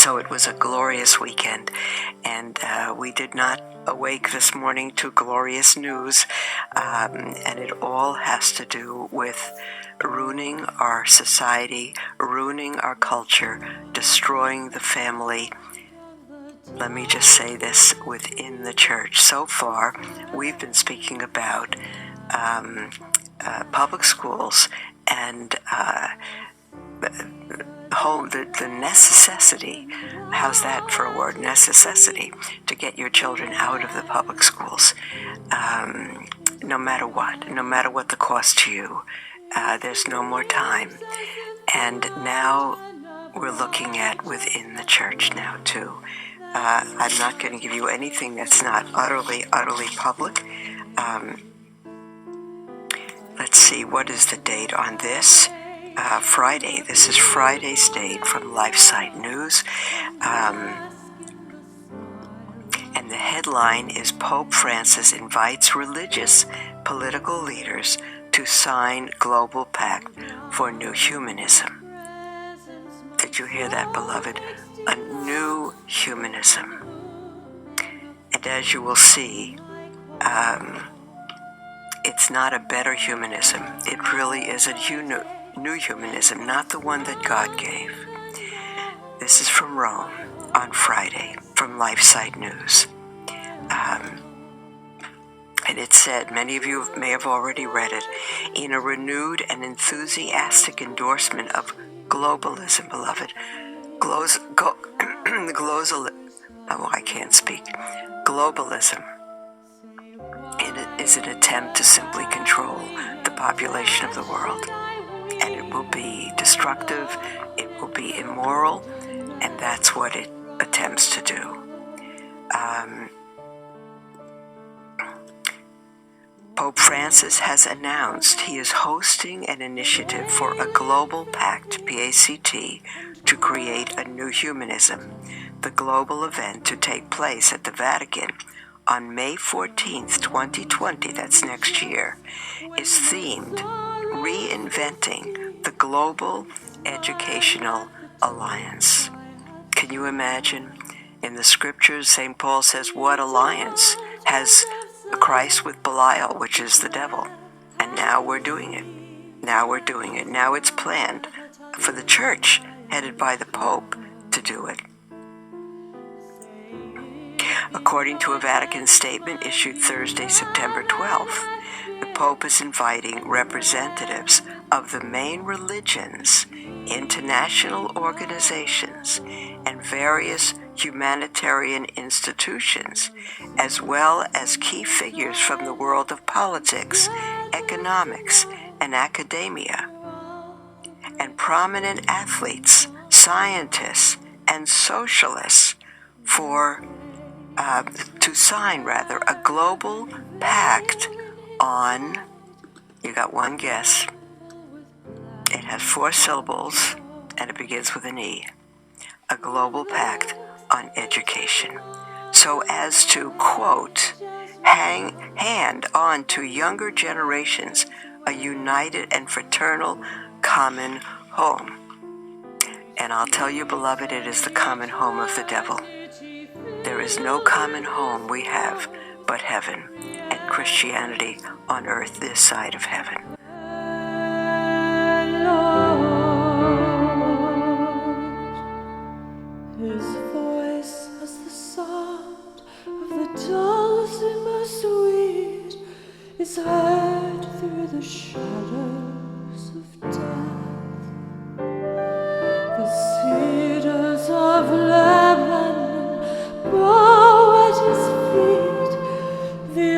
So it was a glorious weekend, and we did not awake this morning to glorious news, and it all has to do with ruining our society, ruining our culture, destroying the family. Let me just say this within the church. So far, we've been speaking about public schools and the necessity, how's that for a word, necessity, to get your children out of the public schools, no matter what the cost to you. There's no more time. And now we're looking at within the church now too. I'm not going to give you anything that's not utterly public. Let's see, what is the date on this? Friday. This is Friday's date from LifeSite News. And the headline is Pope Francis invites religious political leaders to sign global pact for new humanism. Did you hear that, beloved? A new humanism. And as you will see, it's not a better humanism. It really is a new humanism, not the one that God gave. This is from Rome on Friday, from LifeSite News. And it said, many of you may have already read it, in a renewed and enthusiastic endorsement of globalism, beloved. I can't speak. Globalism. It is an attempt to simply control the population of the world. And it will be destructive, it will be immoral, and that's what it attempts to do. Pope Francis has announced he is hosting an initiative for a global pact, PACT, to create a new humanism. The global event to take place at the Vatican on May 14th, 2020, that's next year, is themed Reinventing the Global Educational Alliance. Can you imagine? In the scriptures, St. Paul says, what alliance has Christ with Belial, which is the devil? And now we're doing it. Now it's planned for the church, headed by the Pope, to do it. According to a Vatican statement issued Thursday, September 12th, the Pope is inviting representatives of the main religions, international organizations, and various humanitarian institutions, as well as key figures from the world of politics, economics, and academia, and prominent athletes, scientists, and socialists to sign a global pact on, you got one guess, it has 4 syllables, and it begins with an E, a global pact on education, so as to, quote, hand on to younger generations a united and fraternal common home. And I'll tell you, beloved, it is the common home of the devil. There is no common home we have but heaven, and Christianity on earth this side of heaven. His voice as the sound of the dulcimer sweet is heard through the shadows of death. The cedars of Lebanon bow at his feet, the